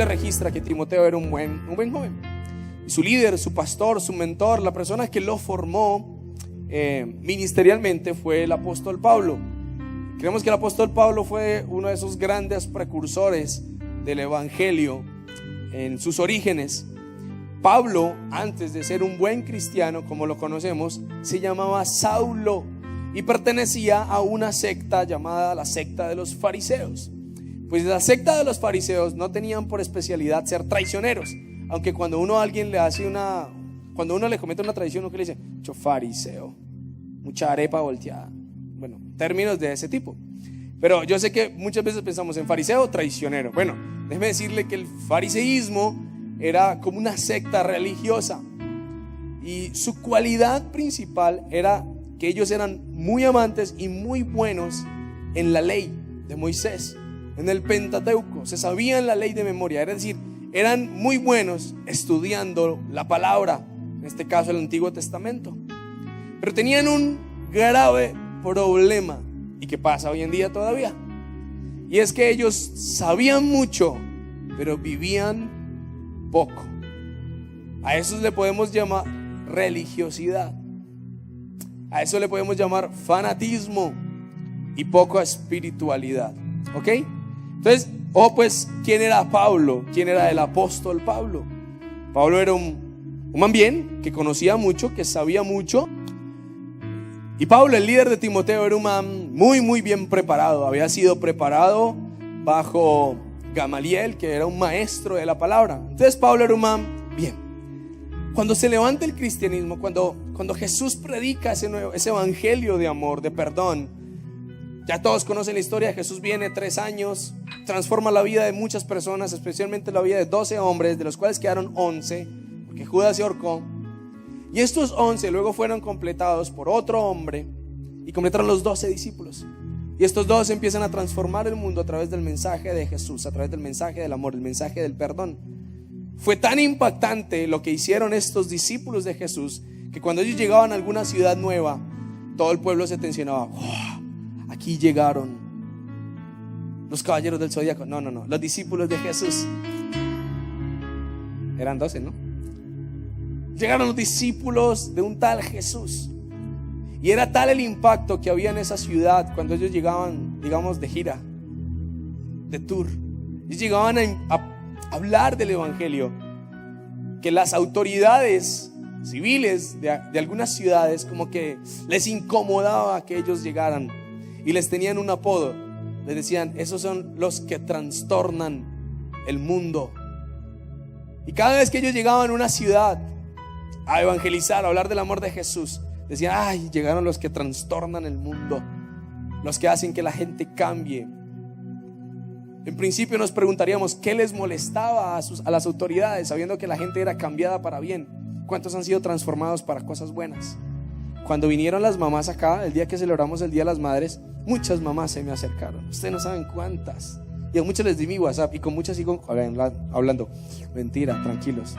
Biblia registra que Timoteo era un buen joven. Y su líder, su pastor, su mentor, la persona que lo formó ministerialmente fue el apóstol Pablo. Creemos que el apóstol Pablo fue uno de esos grandes precursores del evangelio en sus orígenes. Pablo, antes de ser un buen cristiano como lo conocemos, se llamaba Saulo y pertenecía a una secta llamada la secta de los fariseos. Pues la secta de los fariseos no tenían por especialidad ser traicioneros, aunque cuando uno a alguien le hace cuando uno le comete una traición, uno que le dice, mucho fariseo, mucha arepa volteada, bueno, términos de ese tipo. Pero yo sé que muchas veces pensamos en fariseo, traicionero. Bueno, déjeme decirle que el fariseísmo era como una secta religiosa y su cualidad principal era que ellos eran muy amantes y muy buenos en la ley de Moisés, en el Pentateuco. Se sabían la ley de memoria, es decir, eran muy buenos estudiando la palabra, en este caso el Antiguo Testamento. Pero tenían un grave problema, y que pasa hoy en día todavía, y es que ellos sabían mucho, pero vivían poco. A eso le podemos llamar religiosidad, a eso le podemos llamar fanatismo y poca espiritualidad. ¿Ok? Entonces, pues, ¿quién era Pablo? ¿Quién era el apóstol Pablo? Pablo era un man bien, que conocía mucho, que sabía mucho. Y Pablo, el líder de Timoteo, era un man muy bien preparado. Había sido preparado bajo Gamaliel, que era un maestro de la palabra. Entonces Pablo era un man bien. Cuando se levanta el cristianismo, cuando Jesús predica ese evangelio de amor, de perdón, ya todos conocen la historia. Jesús viene 3 años, transforma la vida de muchas personas, especialmente la vida de 12 hombres, de los cuales quedaron 11, porque Judas se ahorcó. Y estos 11 luego fueron completados por otro hombre y completaron los 12 discípulos. Y estos 12 empiezan a transformar el mundo a través del mensaje de Jesús, a través del mensaje del amor, el mensaje del perdón. Fue tan impactante lo que hicieron estos discípulos de Jesús que cuando ellos llegaban a alguna ciudad nueva, todo el pueblo se tensionaba. ¡Oh! Aquí llegaron los caballeros del zodiaco. No, los discípulos de Jesús. Eran 12, ¿no? Llegaron los discípulos de un tal Jesús. Y era tal el impacto que había en esa ciudad cuando ellos llegaban, digamos, de gira, de tour. Ellos llegaban a hablar del evangelio, que las autoridades civiles de algunas ciudades como que les incomodaba que ellos llegaran y les tenían un apodo. Les decían, esos son los que trastornan el mundo. Y cada vez que ellos llegaban a una ciudad a evangelizar, a hablar del amor de Jesús, decían, ay, llegaron los que trastornan el mundo, los que hacen que la gente cambie. En principio nos preguntaríamos qué les molestaba a las autoridades, sabiendo que la gente era cambiada para bien. ¿Cuántos han sido transformados para cosas buenas? Cuando vinieron las mamás acá, el día que celebramos el Día de las Madres, muchas mamás se me acercaron. Ustedes no saben cuántas. Y a muchas les di mi WhatsApp y con muchas sigo hablando. Mentira, tranquilos.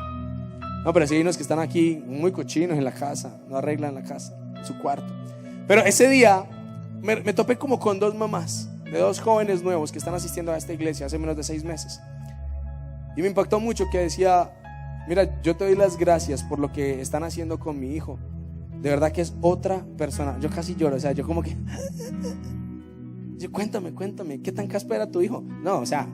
No, pero sí hay unos que están aquí muy cochinos en la casa, no arreglan la casa, su cuarto. Pero ese día me topé como con 2 mamás de 2 jóvenes nuevos que están asistiendo a esta iglesia hace menos de 6 meses. Y me impactó mucho que decía, mira, yo te doy las gracias por lo que están haciendo con mi hijo. De verdad que es otra persona. Yo casi lloro, o sea, yo como que yo, cuéntame, ¿qué tan caspa era tu hijo? No, o sea,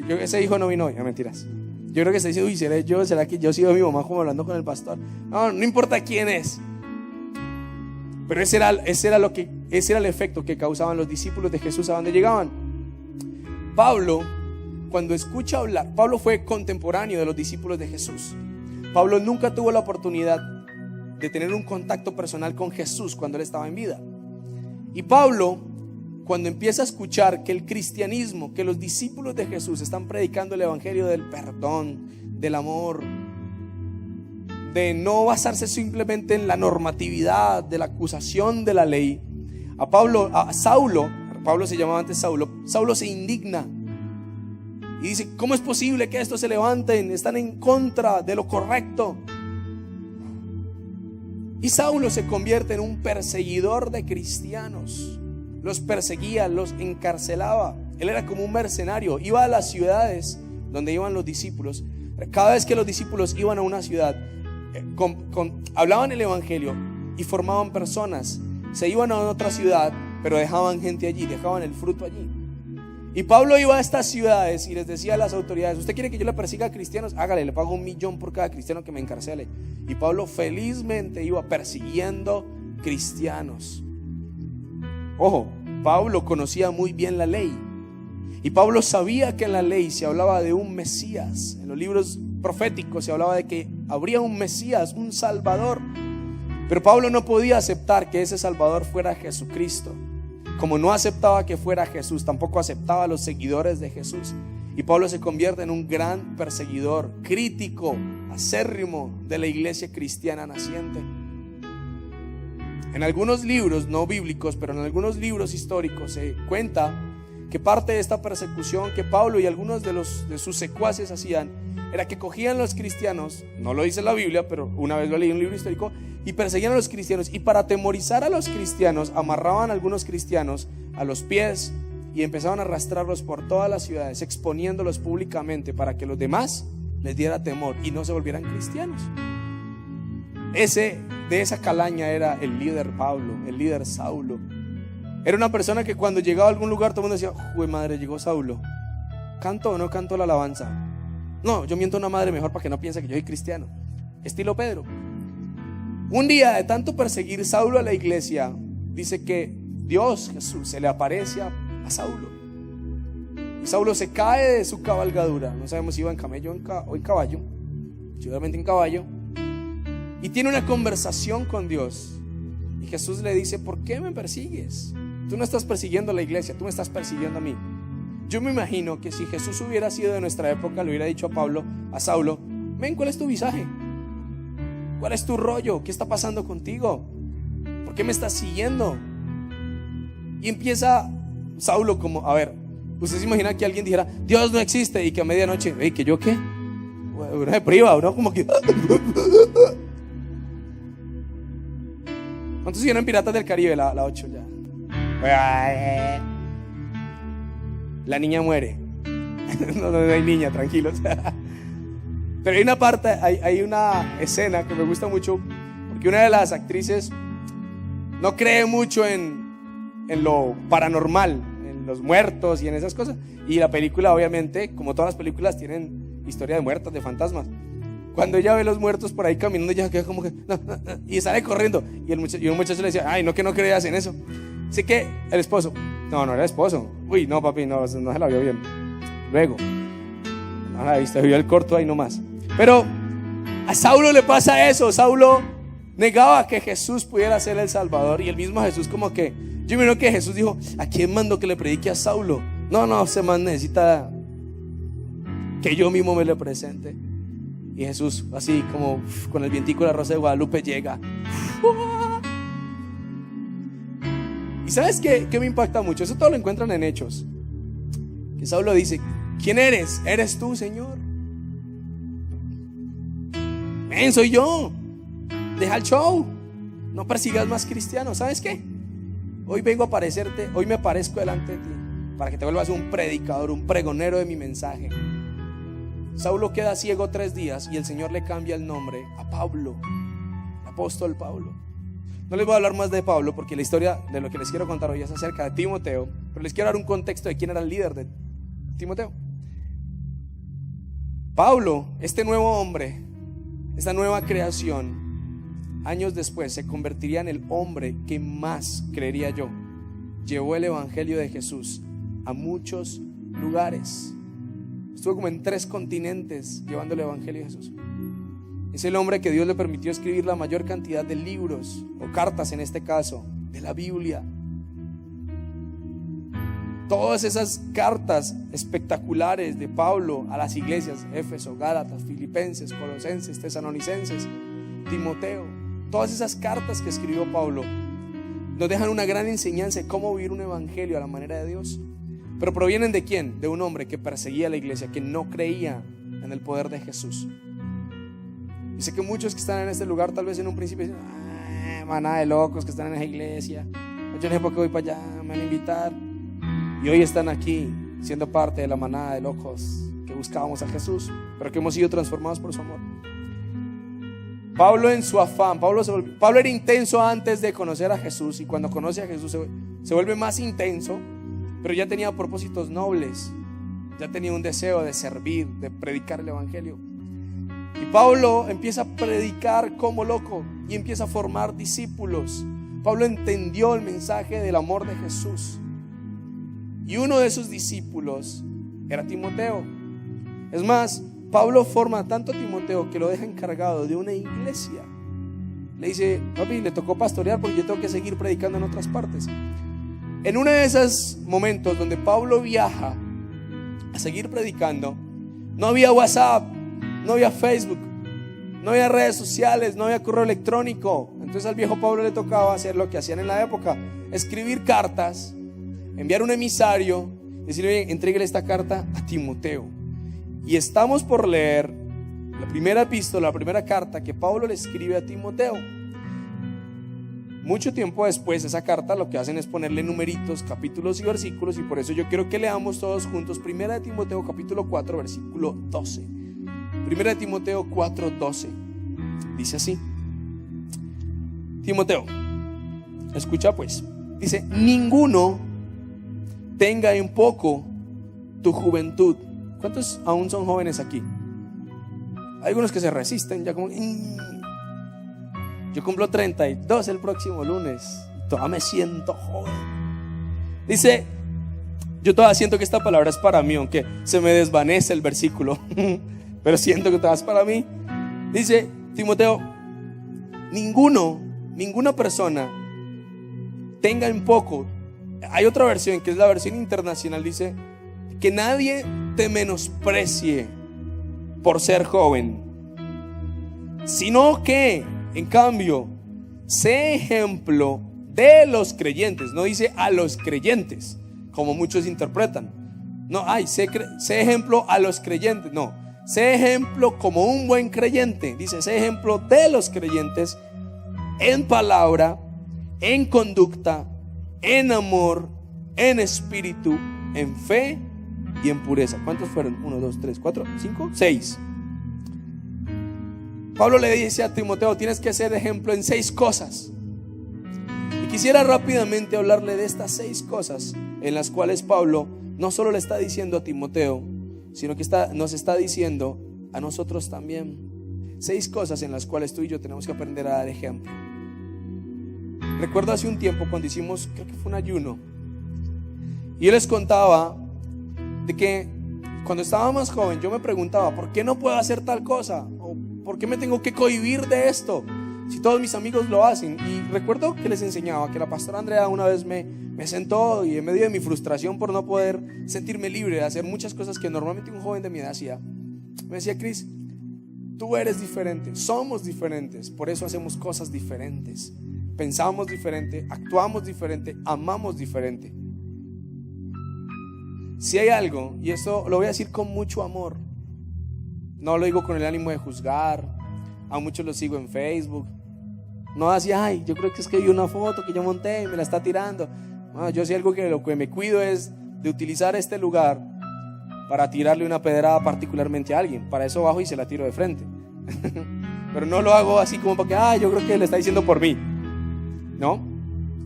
ese hijo no vino hoy, no, mentiras. Yo creo que se dice, uy, ¿será que yo sigo a mi mamá como hablando con el pastor? No importa quién es. Pero ese era el efecto que causaban los discípulos de Jesús a donde llegaban. Pablo, cuando escucha hablar, Pablo fue contemporáneo de los discípulos de Jesús. Pablo nunca tuvo la oportunidad de tener un contacto personal con Jesús cuando él estaba en vida. Y Pablo, cuando empieza a escuchar que el cristianismo, que los discípulos de Jesús están predicando el evangelio del perdón, del amor, de no basarse simplemente en la normatividad, de la acusación de la ley, a Saulo se llamaba antes Saulo se indigna y dice, ¿cómo es posible que estos se levanten? Están en contra de lo correcto. Y Saulo se convierte en un perseguidor de cristianos. Los perseguía, los encarcelaba. Él era como un mercenario, iba a las ciudades donde iban los discípulos. Cada vez que los discípulos iban a una ciudad, hablaban el evangelio y formaban personas. Se iban a otra ciudad, pero dejaban gente allí, dejaban el fruto allí. Y Pablo iba a estas ciudades y les decía a las autoridades: ¿usted quiere que yo le persiga a cristianos? Hágale, le pago 1.000.000 por cada cristiano que me encarcele. Y Pablo felizmente iba persiguiendo cristianos. Ojo, Pablo conocía muy bien la ley. Y Pablo sabía que en la ley se hablaba de un Mesías. En los libros proféticos se hablaba de que habría un Mesías, un Salvador. Pero Pablo no podía aceptar que ese Salvador fuera Jesucristo. Como no aceptaba que fuera Jesús, tampoco aceptaba a los seguidores de Jesús. Y Pablo se convierte en un gran perseguidor, crítico, acérrimo de la iglesia cristiana naciente. En algunos libros no bíblicos, pero en algunos libros históricos se cuenta que parte de esta persecución que Pablo y algunos de sus secuaces hacían era que cogían los cristianos, no lo dice la Biblia, pero una vez lo leí en un libro histórico, y perseguían a los cristianos, y para atemorizar a los cristianos amarraban a algunos cristianos a los pies y empezaban a arrastrarlos por todas las ciudades, exponiéndolos públicamente para que los demás les diera temor y no se volvieran cristianos. De esa calaña era el líder Pablo, el líder Saulo. Era una persona que cuando llegaba a algún lugar todo el mundo decía: ¡jue madre, llegó Saulo! ¿Canto o no canto la alabanza? No, yo miento a una madre mejor para que no piense que yo soy cristiano. Estilo Pedro. Un día, de tanto perseguir Saulo a la iglesia, dice que Dios, Jesús, se le aparece a Saulo. Y Saulo se cae de su cabalgadura. No sabemos si iba en camello o en caballo. Seguramente en caballo. Y tiene una conversación con Dios. Y Jesús le dice: ¿por qué me persigues? Tú no estás persiguiendo a la iglesia, tú me estás persiguiendo a mí. Yo me imagino que si Jesús hubiera sido de nuestra época, le hubiera dicho a Saulo: ven, ¿cuál es tu visaje? ¿Cuál es tu rollo? ¿Qué está pasando contigo? ¿Por qué me estás siguiendo? Y empieza Saulo como: a ver, ¿usted se imagina que alguien dijera Dios no existe y que a medianoche, ¿que yo qué? Uno se priva, uno como que... ¿Cuántos vieron Piratas del Caribe? La 8 ya. La niña muere. No hay niña, tranquilos. Pero hay una parte, hay una escena que me gusta mucho, porque una de las actrices no cree mucho en lo paranormal, en los muertos y en esas cosas. Y la película, obviamente, como todas las películas, tienen historia de muertos, de fantasmas. Cuando ella ve los muertos por ahí caminando, ella queda como que no, y sale corriendo. Y un muchacho le decía: ay, no, que no creas en eso. Así que el esposo: no era esposo. Uy, no, papi, no se la vio bien. Luego, no la viste, vio el corto ahí nomás. Pero a Saulo le pasa eso. Saulo negaba que Jesús pudiera ser el Salvador. Y el mismo Jesús como que, yo miro que Jesús dijo: ¿a quién mando que le predique a Saulo? No, ese man necesita que yo mismo me le presente. Y Jesús, así como con el vientico de la Rosa de Guadalupe, llega. ¿Y sabes qué me impacta mucho? Eso todo lo encuentran en Hechos. Que Saulo dice: ¿quién eres? ¿Eres tú, Señor? Ven, soy yo. Deja el show. No persigas más cristianos. ¿Sabes qué? Hoy vengo a aparecerte. Hoy me aparezco delante de ti para que te vuelvas un predicador, un pregonero de mi mensaje. Saulo queda ciego 3 días y el Señor le cambia el nombre a Pablo, apóstol Pablo. No les voy a hablar más de Pablo porque la historia de lo que les quiero contar hoy es acerca de Timoteo, pero les quiero dar un contexto de quién era el líder de Timoteo. Pablo, este nuevo hombre, esta nueva creación, años después se convertiría en el hombre que más, creería yo, llevó el evangelio de Jesús a muchos lugares. Estuvo como en 3 continentes llevando el evangelio de Jesús. Es el hombre que Dios le permitió escribir la mayor cantidad de libros, o cartas en este caso, de la Biblia. Todas esas cartas espectaculares de Pablo a las iglesias: Éfeso, Gálatas, Filipenses, Colosenses, Tesalonicenses, Timoteo. Todas esas cartas que escribió Pablo nos dejan una gran enseñanza de cómo vivir un evangelio a la manera de Dios. Pero provienen ¿de quién? De un hombre que perseguía a la iglesia, que no creía en el poder de Jesús. Y sé que muchos que están en este lugar tal vez en un principio dicen: manada de locos que están en esa iglesia, yo no sé por qué voy para allá, me van a invitar. Y hoy están aquí siendo parte de la manada de locos que buscábamos a Jesús, pero que hemos sido transformados por su amor. Pablo en su afán, Pablo era intenso antes de conocer a Jesús, y cuando conoce a Jesús se vuelve más intenso, pero ya tenía propósitos nobles, ya tenía un deseo de servir, de predicar el evangelio. Y Pablo empieza a predicar como loco y empieza a formar discípulos. Pablo entendió el mensaje del amor de Jesús, y uno de sus discípulos era Timoteo. Es más, Pablo forma tanto a Timoteo que lo deja encargado de una iglesia. Le dice: papi, le tocó pastorear porque yo tengo que seguir predicando en otras partes. En uno de esos momentos donde Pablo viaja a seguir predicando, no había WhatsApp, no había Facebook, no había redes sociales, no había correo electrónico. Entonces al viejo Pablo le tocaba hacer lo que hacían en la época: escribir cartas, enviar un emisario, decirle: entréguele esta carta a Timoteo. Y estamos por leer la primera epístola, la primera carta que Pablo le escribe a Timoteo. Mucho tiempo después, esa carta lo que hacen es ponerle numeritos, capítulos y versículos, y por eso yo quiero que leamos todos juntos Primera de Timoteo capítulo 4 versículo 12. Primera de Timoteo 4, 12. Dice así: Timoteo, escucha pues, dice: ninguno tenga en poco tu juventud. ¿Cuántos aún son jóvenes aquí? Hay algunos que se resisten, ya como yo cumplo 32 el próximo lunes, todavía me siento joven. Dice, yo todavía siento que esta palabra es para mí, aunque se me desvanece el versículo, pero siento que todavía es para mí. Dice Timoteo: ninguna persona tenga en poco. Hay otra versión que es la versión internacional, dice: que nadie te menosprecie por ser joven, sino que en cambio sé ejemplo de los creyentes. No dice a los creyentes como muchos interpretan. No, sé ejemplo a los creyentes. No, sé ejemplo como un buen creyente. Dice: sé ejemplo de los creyentes en palabra, en conducta, en amor, en espíritu, en fe y en pureza. ¿Cuántos fueron? 1, 2, 3, 4, 5, 6. Pablo le dice a Timoteo: tienes que ser ejemplo en 6 cosas. Y quisiera rápidamente hablarle de estas 6 cosas en las cuales Pablo no solo le está diciendo a Timoteo, sino que nos está diciendo a nosotros también. 6 cosas en las cuales tú y yo tenemos que aprender a dar ejemplo. Recuerdo hace un tiempo cuando hicimos, creo que fue un ayuno, y yo les contaba de que cuando estaba más joven yo me preguntaba: ¿por qué no puedo hacer tal cosa? ¿O por qué me tengo que cohibir de esto si todos mis amigos lo hacen? Y recuerdo que les enseñaba que la pastora Andrea una vez me sentó, y en medio de mi frustración por no poder sentirme libre de hacer muchas cosas que normalmente un joven de mi edad hacía, me decía: Cris, tú eres diferente, somos diferentes, por eso hacemos cosas diferentes, pensamos diferente, actuamos diferente, amamos diferente. Si hay algo, y esto lo voy a decir con mucho amor, no lo digo con el ánimo de juzgar, a muchos los sigo en Facebook, no así: ay, yo creo que es que vi una foto que yo monté y me la está tirando. No, yo sí, algo que lo que me cuido es de utilizar este lugar para tirarle una pedrada particularmente a alguien. Para eso bajo y se la tiro de frente. Pero no lo hago así como para que, ay, yo creo que le está diciendo por mí. No,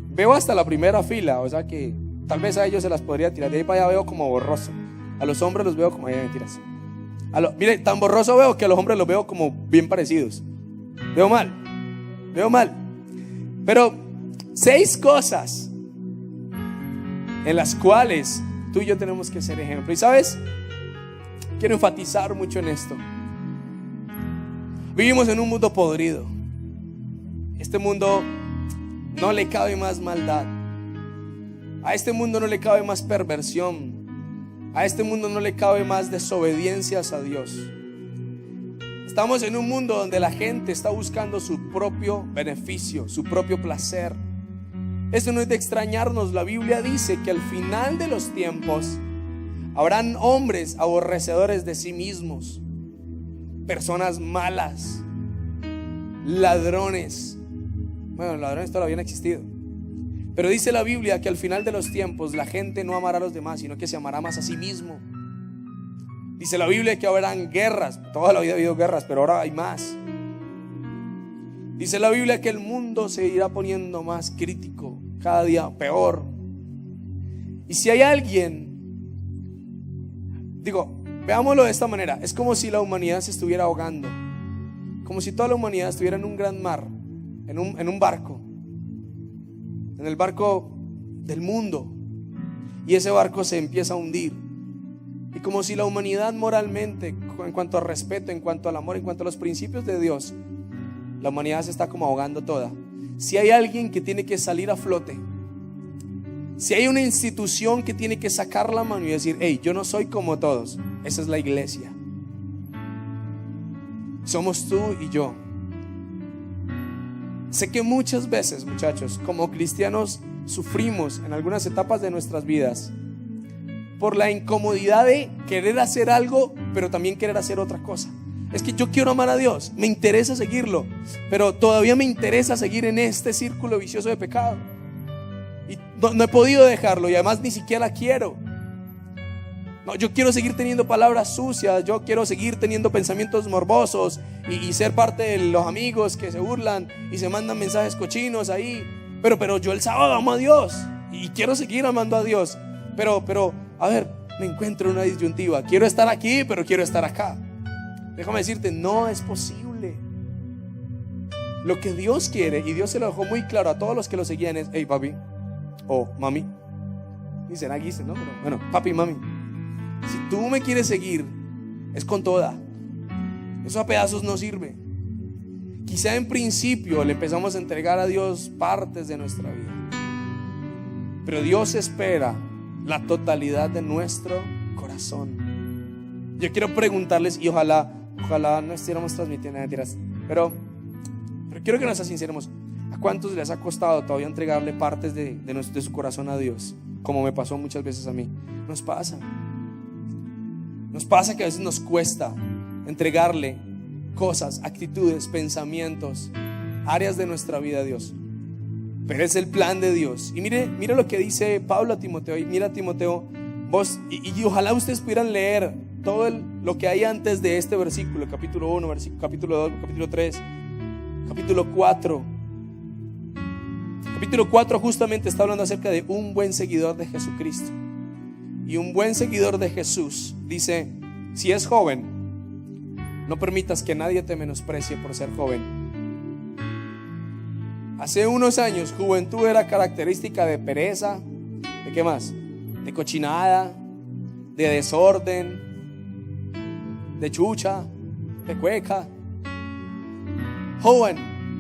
veo hasta la primera fila, o sea que tal vez a ellos se las podría tirar. De ahí para allá veo como borroso. A los hombres los veo como, mentiras. Mire, tan borroso veo que a los hombres los veo como bien parecidos. Veo mal. Pero 6 cosas en las cuales tú y yo tenemos que ser ejemplo. Y sabes, quiero enfatizar mucho en esto. Vivimos en un mundo podrido. Este mundo no le cabe más maldad. A este mundo no le cabe más perversión. A este mundo no le cabe más desobediencias a Dios. Estamos en un mundo donde la gente está buscando su propio beneficio, su propio placer. Esto no es de extrañarnos. La Biblia dice que al final de los tiempos habrán hombres aborrecedores de sí mismos, personas malas, ladrones. Bueno, ladrones todavía han existido, Pero dice la Biblia que al final de los tiempos la gente no amará a los demás, sino que se amará más a sí mismo. Dice la Biblia que habrán guerras. Toda la vida ha habido guerras, pero ahora hay más. Dice la Biblia que el mundo se irá poniendo más crítico, cada día peor. Y si hay alguien, veámoslo de esta manera, es como si la humanidad se estuviera ahogando, como si toda la humanidad estuviera en un gran mar, en un barco, en el barco del mundo, y ese barco se empieza a hundir. Y como si la humanidad moralmente, en cuanto al respeto, en cuanto al amor, en cuanto a los principios de Dios, la humanidad se está como ahogando toda. Si hay alguien que tiene que salir a flote, si hay una institución que tiene que sacar la mano y decir: hey, yo no soy como todos, esa es la iglesia. Somos tú y yo. Sé que muchas veces, muchachos, como cristianos sufrimos en algunas etapas de nuestras vidas por la incomodidad de querer hacer algo, pero también querer hacer otra cosa. Es que yo quiero amar a Dios, me interesa seguirlo, pero todavía me interesa seguir en este círculo vicioso de pecado. Y no he podido dejarlo, y además ni siquiera quiero. No, yo quiero seguir teniendo palabras sucias, yo quiero seguir teniendo pensamientos morbosos y ser parte de los amigos que se burlan y se mandan mensajes cochinos ahí. Pero yo el sábado amo a Dios y quiero seguir amando a Dios. Pero a ver, me encuentro en una disyuntiva. Quiero estar aquí, pero quiero estar acá. Déjame decirte, no es posible. Lo que Dios quiere, y Dios se lo dejó muy claro a todos los que lo seguían, es: hey, papi o mami, dicen aquí, ¿no? Pero bueno, papi y mami, si tú me quieres seguir, es con toda. Eso a pedazos no sirve. Quizá en principio le empezamos a entregar a Dios partes de nuestra vida, pero Dios espera la totalidad de nuestro corazón. Yo quiero preguntarles, y ojalá no estuviéramos transmitiendo mentiras, pero quiero que nos sinceremos. ¿A cuántos les ha costado todavía entregarle partes de su corazón a Dios? Como me pasó muchas veces a mí. Nos pasa que a veces nos cuesta entregarle cosas, actitudes, pensamientos, áreas de nuestra vida a Dios. Pero es el plan de Dios. Y mire lo que dice Pablo a Timoteo. Y mira, Timoteo, vos, y ojalá ustedes pudieran leer todo lo que hay antes de este versículo: capítulo 1, capítulo 2, capítulo 3, capítulo 4. Capítulo 4 justamente está hablando acerca de un buen seguidor de Jesucristo. Y un buen seguidor de Jesús dice: si es joven, no permitas que nadie te menosprecie por ser joven. Hace unos años, juventud era característica de pereza, ¿de qué más? De cochinada, de desorden, de chucha, de cueca. Joven,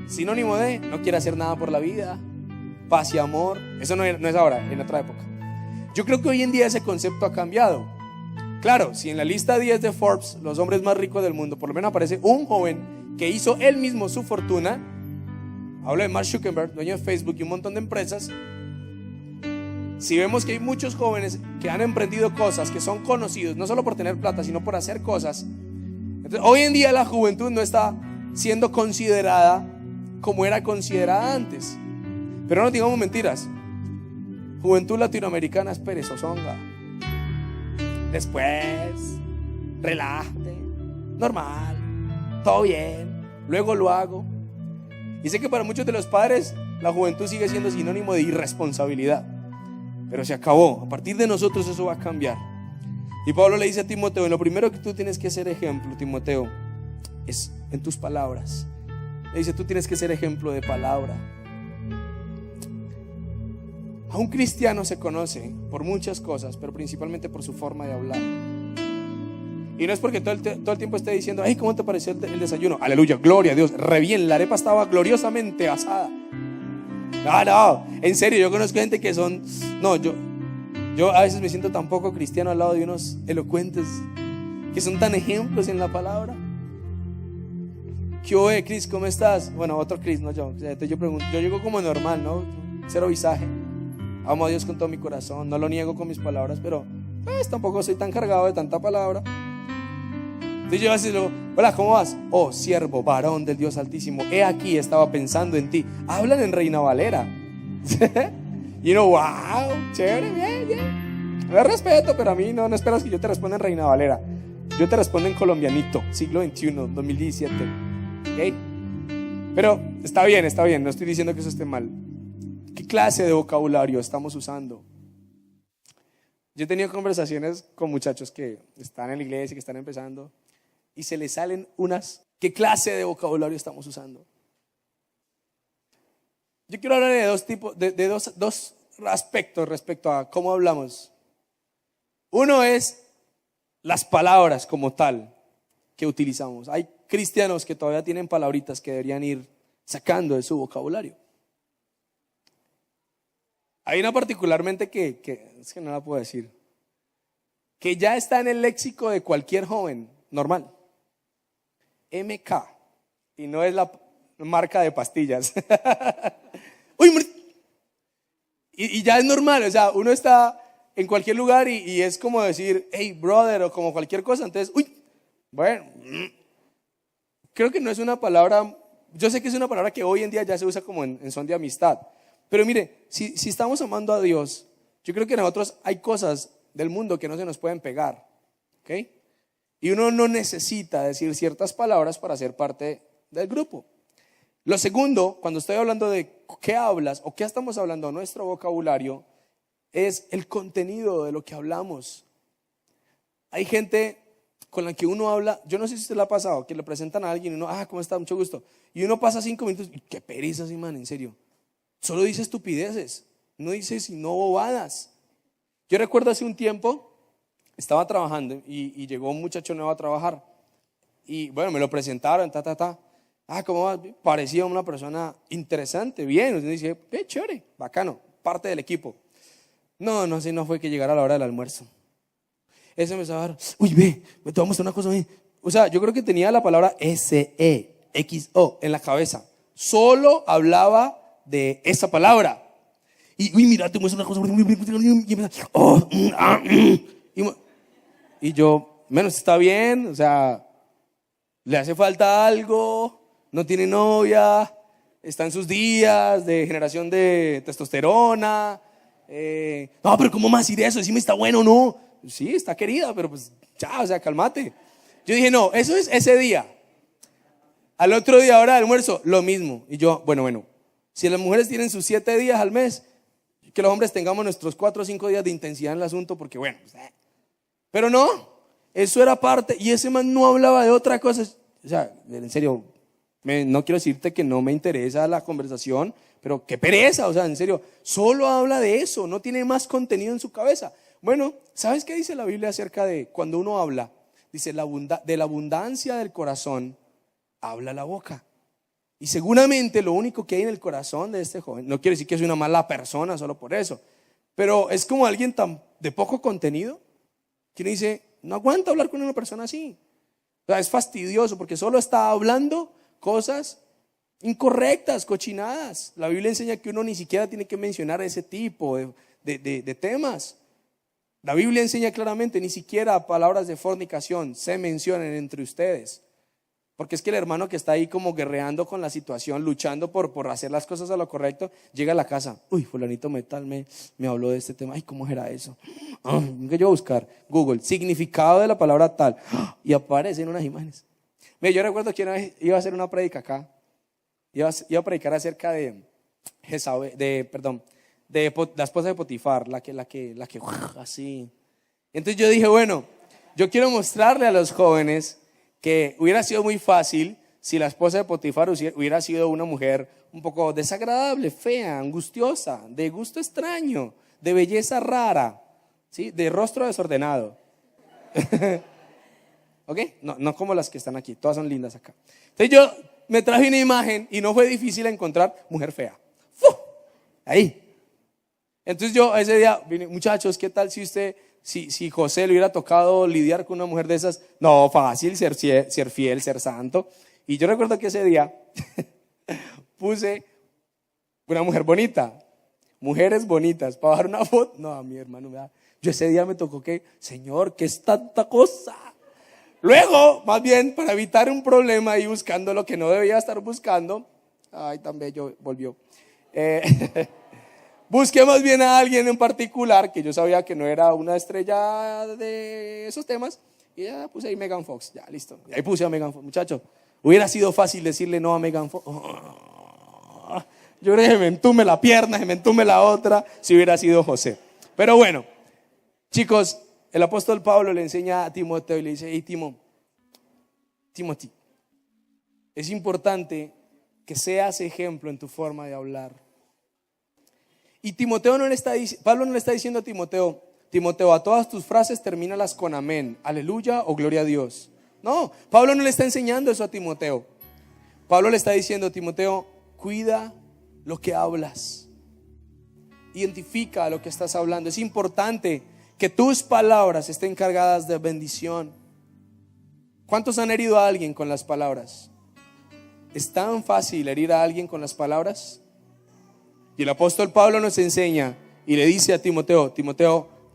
sinónimo de no quiere hacer nada por la vida, paz y amor. Eso no es ahora, en otra época. Yo creo que hoy en día ese concepto ha cambiado. Claro, si en la lista 10 de Forbes, los hombres más ricos del mundo, por lo menos aparece un joven que hizo él mismo su fortuna. Hablo de Mark Zuckerberg, dueño de Facebook y un montón de empresas. Si vemos que hay muchos jóvenes que han emprendido cosas, que son conocidos no solo por tener plata, sino por hacer cosas, entonces hoy en día la juventud no está siendo considerada como era considerada antes. Pero no digamos mentiras. Juventud latinoamericana es perezosonga. Después, relájate, normal, todo bien, luego lo hago. Y sé que para muchos de los padres la juventud sigue siendo sinónimo de irresponsabilidad, pero se acabó. A partir de nosotros eso va a cambiar. Y Pablo le dice a Timoteo: lo primero que tú tienes que ser ejemplo, Timoteo, es en tus palabras. Le dice: tú tienes que ser ejemplo de palabra. A un cristiano se conoce por muchas cosas, pero principalmente por su forma de hablar. Y no es porque todo el tiempo esté diciendo: ay, ¿cómo te pareció el desayuno? Aleluya, gloria a Dios, re bien, la arepa estaba gloriosamente asada. No, en serio, yo conozco gente que son... No, yo a veces me siento tan poco cristiano al lado de unos elocuentes que son tan ejemplos en la palabra. ¿Qué oye, Cris? ¿Cómo estás? Bueno, otro Cris, no yo. Entonces yo pregunto, yo llego como normal, ¿no? Cero visaje. Amo a Dios con todo mi corazón, no lo niego con mis palabras, pero pues tampoco soy tan cargado de tanta palabra. Entonces yo así digo: hola, ¿cómo vas? Oh, siervo, varón del Dios Altísimo, he aquí, estaba pensando en ti. Hablan en Reina Valera. Y uno, wow, chévere, bien, bien. Me respeto, pero a mí no esperas que yo te responda en Reina Valera. Yo te respondo en colombianito, siglo XXI, 2017. ¿Ok? Pero está bien, no estoy diciendo que eso esté mal. ¿Qué clase de vocabulario estamos usando? Yo he tenido conversaciones con muchachos que están en la iglesia, que están empezando, y se les salen unas. ¿Qué clase de vocabulario estamos usando? Yo quiero hablar de dos tipos, de dos aspectos respecto a cómo hablamos. Uno es las palabras como tal que utilizamos. Hay cristianos que todavía tienen palabritas que deberían ir sacando de su vocabulario. Hay una particularmente que es que no la puedo decir, que ya está en el léxico de cualquier joven normal. MK. Y no es la marca de pastillas. Uy, y ya es normal, o sea, uno está en cualquier lugar y es como decir, hey, brother, o como cualquier cosa. Entonces, bueno, creo que no es una palabra, yo sé que es una palabra que hoy en día ya se usa como en son de amistad. Pero mire, si estamos amando a Dios, yo creo que nosotros hay cosas del mundo que no se nos pueden pegar, ¿ok? Y uno no necesita decir ciertas palabras para ser parte del grupo. Lo segundo, cuando estoy hablando de qué hablas o qué estamos hablando, nuestro vocabulario, es el contenido de lo que hablamos. Hay gente con la que uno habla, yo no sé si usted le ha pasado, que le presentan a alguien y uno, ¿cómo está? Mucho gusto. Y uno pasa 5 minutos, y qué pereza, sí, man, en serio. Solo dice estupideces, no dice sino bobadas. Yo recuerdo hace un tiempo, estaba trabajando y llegó un muchacho nuevo a trabajar. Y bueno, me lo presentaron, ¿cómo va? Parecía una persona interesante, bien. Usted dice, chévere, bacano, parte del equipo. No, así no fue que llegara a la hora del almuerzo. Ese me estaba, me te voy a mostrar una cosa. O sea, yo creo que tenía la palabra SEXO en la cabeza. Solo hablaba de esa palabra. Y mira, te muestro una cosa. Y yo, menos está bien, o sea, le hace falta algo, no tiene novia, está en sus días de generación de testosterona. No, pero ¿cómo más decir eso? Decime, ¿está bueno o no? Sí, está querida, pero pues ya, o sea, cálmate. Yo dije, no, eso es ese día. Al otro día, ahora de almuerzo, lo mismo. Y yo, bueno, si las mujeres tienen sus 7 días al mes, que los hombres tengamos nuestros 4 o 5 días de intensidad en el asunto, porque bueno, pero no, eso era parte, y ese man no hablaba de otra cosa. O sea, en serio, no quiero decirte que no me interesa la conversación, pero qué pereza, o sea, en serio, solo habla de eso, no tiene más contenido en su cabeza. Bueno, ¿sabes qué dice la Biblia acerca de cuando uno habla? Dice, de la abundancia del corazón habla la boca. Y seguramente lo único que hay en el corazón de este joven, no quiere decir que es una mala persona solo por eso, pero es como alguien tan de poco contenido que uno dice, no aguanta hablar con una persona así. O sea, es fastidioso porque solo está hablando cosas incorrectas, cochinadas. La Biblia enseña que uno ni siquiera tiene que mencionar ese tipo de temas. La Biblia enseña claramente, ni siquiera palabras de fornicación se mencionan entre ustedes. Porque es que el hermano que está ahí como guerreando con la situación, luchando por hacer las cosas a lo correcto, llega a la casa, fulanito metal me habló de este tema, ¿cómo era eso? ¿Qué yo voy a buscar? Google, significado de la palabra tal, y aparecen unas imágenes. Mira, yo recuerdo que una vez iba a hacer una prédica acá, iba a predicar acerca de la esposa de Potifar, la que así. Entonces yo dije, bueno, yo quiero mostrarle a los jóvenes que hubiera sido muy fácil si la esposa de Potifar hubiera sido una mujer un poco desagradable, fea, angustiosa, de gusto extraño, de belleza rara, ¿sí? De rostro desordenado. ¿Ok? No como las que están aquí, todas son lindas acá. Entonces yo me traje una imagen y no fue difícil encontrar mujer fea. ¡Fu! Ahí. Entonces yo ese día vine, muchachos, ¿qué tal si José le hubiera tocado lidiar con una mujer de esas? No, fácil, ser fiel, ser santo. Y yo recuerdo que ese día puse una mujer bonita, mujeres bonitas, para bajar una foto. No, a mi hermano, yo ese día me tocó Señor, ¿qué es tanta cosa? Luego, más bien, para evitar un problema y buscando lo que no debía estar buscando, tan bello, volvió. busqué más bien a alguien en particular que yo sabía que no era una estrella de esos temas. Y ya puse ahí Megan Fox, ya listo. Y ahí puse a Megan Fox, muchacho. Hubiera sido fácil decirle no a Megan Fox. Yo creo que se me entume la pierna, se me entume la otra, si hubiera sido José. Pero bueno, chicos, el apóstol Pablo le enseña a Timoteo y le dice: hey, Timothy, es importante que seas ejemplo en tu forma de hablar. Y Pablo no le está diciendo a Timoteo, a todas tus frases termínalas con amén, aleluya o gloria a Dios. No, Pablo no le está enseñando eso a Timoteo. Pablo le está diciendo: Timoteo, cuida lo que hablas. Identifica lo que estás hablando. Es importante que tus palabras estén cargadas de bendición. ¿Cuántos han herido a alguien con las palabras? ¿Es tan fácil herir a alguien con las palabras? Y el apóstol Pablo nos enseña y le dice a Timoteo: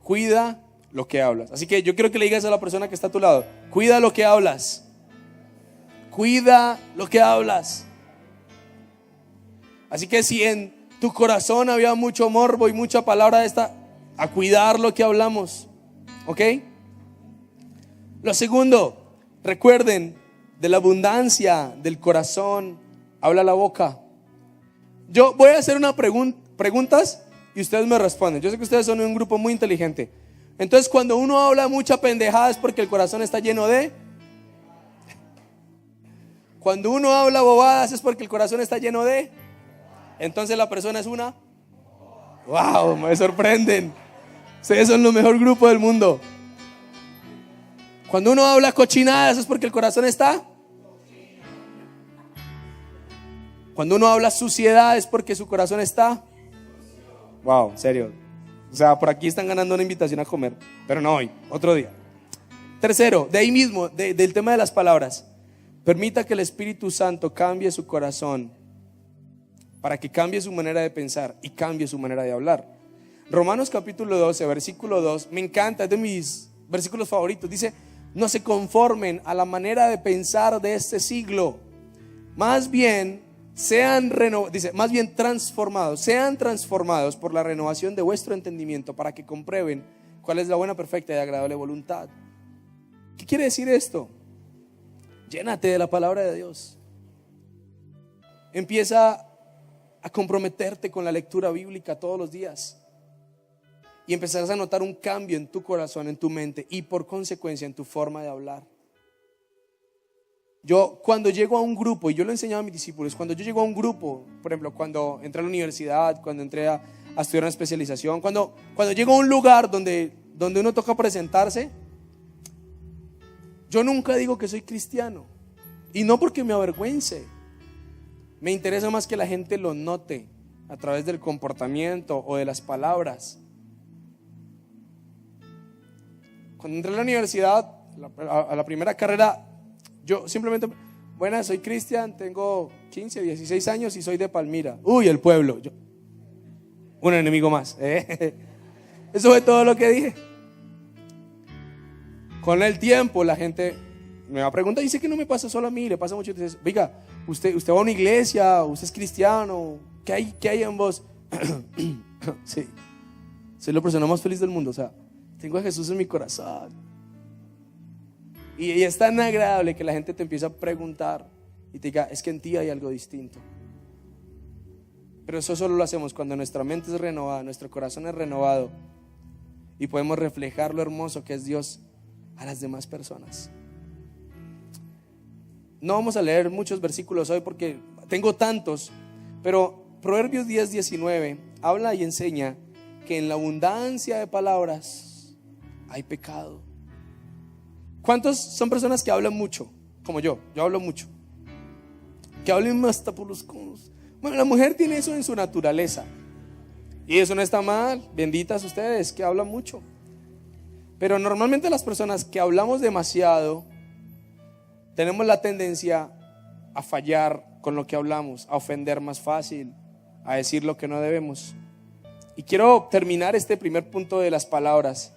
cuida lo que hablas. Así que yo quiero que le digas a la persona que está a tu lado: cuida lo que hablas. Cuida lo que hablas. Así que si en tu corazón había mucho morbo y mucha palabra de esta, a cuidar lo que hablamos. ¿Ok? Lo segundo, recuerden, de la abundancia del corazón habla la boca. Yo voy a hacer preguntas y ustedes me responden. Yo sé que ustedes son un grupo muy inteligente. Entonces, cuando uno habla mucha pendejada es porque el corazón está lleno de... Cuando uno habla bobadas es porque el corazón está lleno de... Entonces la persona es una... ¡Wow! Me sorprenden. Ustedes son el mejor grupo del mundo. Cuando uno habla cochinadas es porque el corazón está... Cuando uno habla suciedad es porque su corazón está... Wow, serio. O sea, por aquí están ganando una invitación a comer, pero no hoy, otro día. Tercero, de ahí mismo, del tema de las palabras. Permita que el Espíritu Santo cambie su corazón, para que cambie su manera de pensar y cambie su manera de hablar. Romanos capítulo 12, versículo 2, me encanta, es de mis versículos favoritos. Dice: no se conformen a la manera de pensar de este siglo, más bien transformados por la renovación de vuestro entendimiento, para que comprueben cuál es la buena, perfecta y agradable voluntad. ¿Qué quiere decir esto? Llénate de la palabra de Dios. Empieza a comprometerte con la lectura bíblica todos los días y empezarás a notar un cambio en tu corazón, en tu mente y por consecuencia en tu forma de hablar. Yo cuando llego a un grupo, y yo lo he enseñado a mis discípulos, cuando yo llego a un grupo, por ejemplo, cuando entré a la universidad, cuando entré a estudiar una especialización, cuando llego a un lugar donde uno toca presentarse, yo nunca digo que soy cristiano. Y no porque me avergüence. Me interesa más que la gente lo note a través del comportamiento o de las palabras. Cuando entré a la universidad, a la primera carrera, yo simplemente, bueno, soy cristian, tengo 15, 16 años y soy de Palmira. Uy, el pueblo. Un enemigo más. Eso fue todo lo que dije. Con el tiempo la gente me va a preguntar, y sé que no me pasa solo a mí, le pasa mucho. Dices: oiga, usted va a una iglesia, usted es cristiano, ¿qué hay en vos? Sí, soy la persona más feliz del mundo. O sea, tengo a Jesús en mi corazón. Y es tan agradable que la gente te empieza a preguntar y te diga: es que en ti hay algo distinto. Pero eso solo lo hacemos cuando nuestra mente es renovada, nuestro corazón es renovado y podemos reflejar lo hermoso que es Dios a las demás personas. No vamos a leer muchos versículos hoy porque tengo tantos, pero Proverbios 10:19 habla y enseña que en la abundancia de palabras hay pecado. ¿Cuántos son personas que hablan mucho? Como yo hablo mucho. Que hablen hasta por los codos. Bueno, la mujer tiene eso en su naturaleza y eso no está mal. Benditas ustedes que hablan mucho. Pero normalmente las personas que hablamos demasiado tenemos la tendencia a fallar con lo que hablamos, a ofender más fácil, a decir lo que no debemos. Y quiero terminar este primer punto de las palabras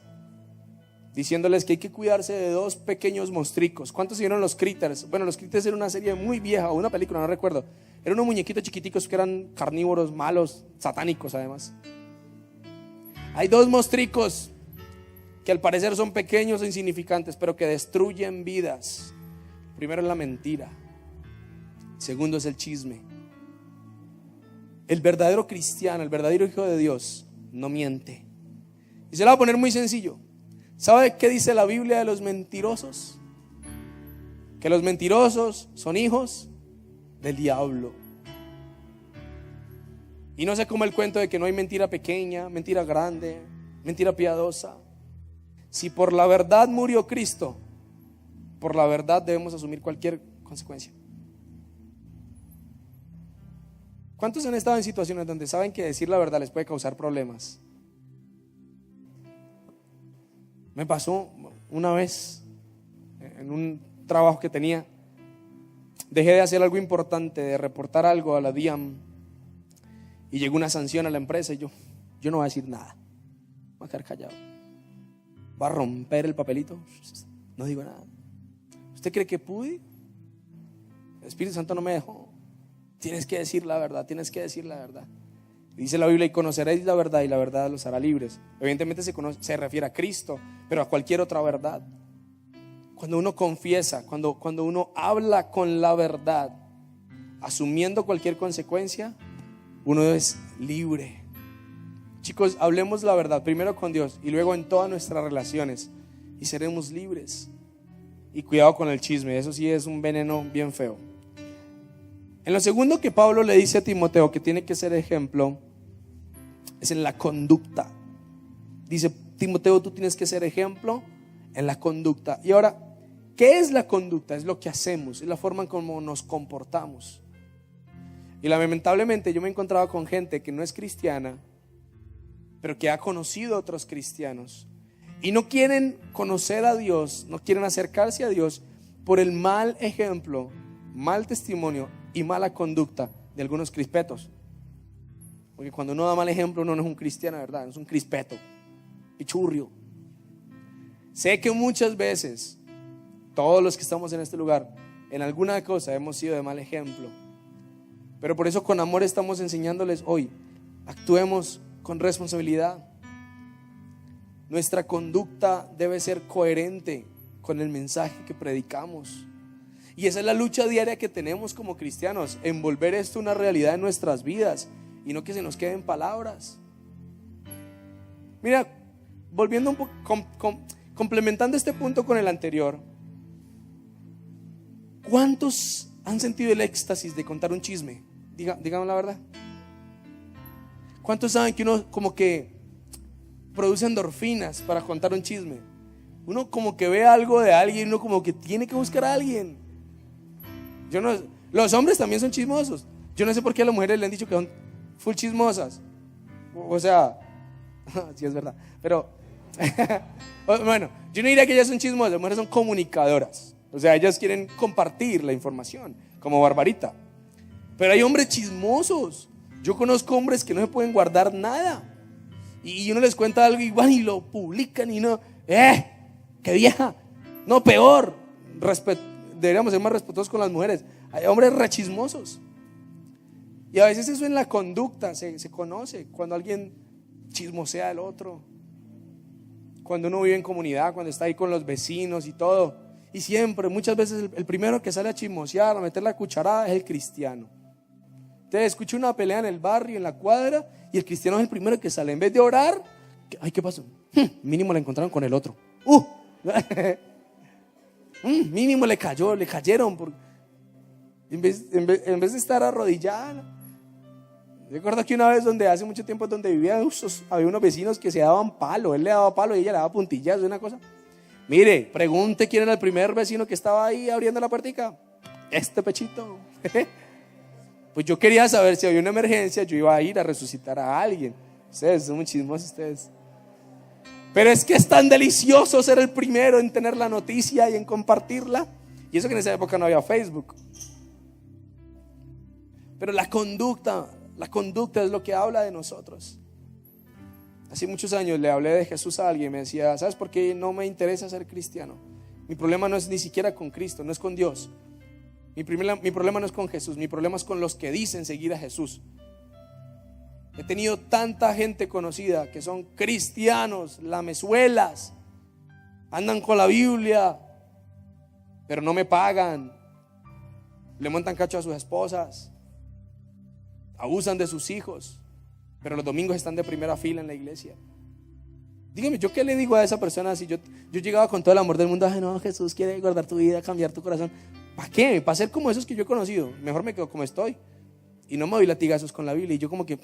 diciéndoles que hay que cuidarse de dos pequeños monstruos. ¿Cuántos vieron los Critters? Bueno, los Critters era una serie muy vieja, o una película, no recuerdo. Eran unos muñequitos chiquiticos que eran carnívoros, malos, satánicos además. Hay dos mostricos que al parecer son pequeños e insignificantes, pero que destruyen vidas. Primero es la mentira. Segundo es el chisme. El verdadero cristiano, el verdadero hijo de Dios, no miente. Y se lo voy a poner muy sencillo. ¿Sabe qué dice la Biblia de los mentirosos? Que los mentirosos son hijos del diablo. Y no se come el cuento de que no hay mentira pequeña, mentira grande, mentira piadosa. Si por la verdad murió Cristo, por la verdad debemos asumir cualquier consecuencia. ¿Cuántos han estado en situaciones donde saben que decir la verdad les puede causar problemas? Me pasó una vez en un trabajo que tenía. Dejé de hacer algo importante, de reportar algo a la DIAM, y llegó una sanción a la empresa y yo no voy a decir nada, voy a quedar callado, voy a romper el papelito, no digo nada. ¿Usted cree que pude? El Espíritu Santo no me dejó. Tienes que decir la verdad, tienes que decir la verdad. Dice la Biblia: y conoceréis la verdad, y la verdad los hará libres. Evidentemente se refiere a Cristo, pero a cualquier otra verdad. Cuando uno confiesa, cuando uno habla con la verdad, asumiendo cualquier consecuencia, uno es libre. Chicos, hablemos la verdad primero con Dios y luego en todas nuestras relaciones, y seremos libres. Y cuidado con el chisme, eso sí es un veneno bien feo. En lo segundo que Pablo le dice a Timoteo que tiene que ser ejemplo es en la conducta. Dice: Timoteo, tú tienes que ser ejemplo en la conducta. Y ahora, ¿qué es la conducta? Es lo que hacemos, es la forma en cómo nos comportamos. Y lamentablemente yo me he encontrado con gente que no es cristiana, pero que ha conocido a otros cristianos, y no quieren conocer a Dios, no quieren acercarse a Dios por el mal ejemplo, mal testimonio y mala conducta de algunos crispetos. Porque cuando uno da mal ejemplo, uno no es un cristiano, ¿verdad? Es un crispeto, pichurrio. Sé que muchas veces todos los que estamos en este lugar en alguna cosa hemos sido de mal ejemplo, pero por eso con amor estamos enseñándoles hoy: actuemos con responsabilidad. Nuestra conducta debe ser coherente con el mensaje que predicamos. Y esa es la lucha diaria que tenemos como cristianos: envolver esto una realidad en nuestras vidas y no que se nos queden palabras. Mira, volviendo un poco, complementando este punto con el anterior, ¿cuántos han sentido el éxtasis de contar un chisme? Díganme la verdad. ¿Cuántos saben que uno como que produce endorfinas para contar un chisme? Uno como que ve algo de alguien, uno como que tiene que buscar a alguien. Los hombres también son chismosos. Yo no sé por qué a las mujeres le han dicho que son full chismosas. O sea, sí es verdad. Pero bueno, yo no diría que ellas son chismosas. Las mujeres son comunicadoras. O sea, ellas quieren compartir la información, como Barbarita. Pero hay hombres chismosos. Yo conozco hombres que no se pueden guardar nada, y uno les cuenta algo y van y lo publican y no, qué vieja. No, peor, deberíamos ser más respetuosos con las mujeres. Hay hombres rechismosos. Y a veces eso en la conducta se conoce. Cuando alguien chismosea al otro, cuando uno vive en comunidad, cuando está ahí con los vecinos y todo. Y siempre, muchas veces el primero que sale a chismosear, a meter la cucharada, es el cristiano. Te escucha una pelea en el barrio, en la cuadra, y el cristiano es el primero que sale. En vez de orar, ay, ¿qué pasó? Mínimo la encontraron con el otro. Mínimo le cayeron. En vez de estar arrodillada. Recuerdo que una vez, donde hace mucho tiempo, donde vivía, había unos vecinos que se daban palo. Él le daba palo y ella le daba puntillas, una cosa. Mire, pregunte quién era el primer vecino que estaba ahí abriendo la puertica. Este pechito. Pues yo quería saber si había una emergencia, yo iba a ir a resucitar a alguien. Ustedes son muy chismosos, ustedes. Pero es que es tan delicioso ser el primero en tener la noticia y en compartirla. Y eso que en esa época no había Facebook. Pero la conducta es lo que habla de nosotros. Hace muchos años le hablé de Jesús a alguien y me decía: ¿sabes por qué no me interesa ser cristiano? Mi problema no es ni siquiera con Cristo, no es con Dios. Mi problema no es con Jesús, mi problema es con los que dicen seguir a Jesús. He tenido tanta gente conocida que son cristianos, lamezuelas, andan con la Biblia, pero no me pagan, le montan cacho a sus esposas, abusan de sus hijos, pero los domingos están de primera fila en la iglesia. Dígame, ¿yo qué le digo a esa persona si yo llegaba con todo el amor del mundo? Ay, no, Jesús quiere guardar tu vida, cambiar tu corazón. ¿Para qué? ¿Para ser como esos que yo he conocido? Mejor me quedo como estoy y no me doy latigazos con la Biblia. Y yo como que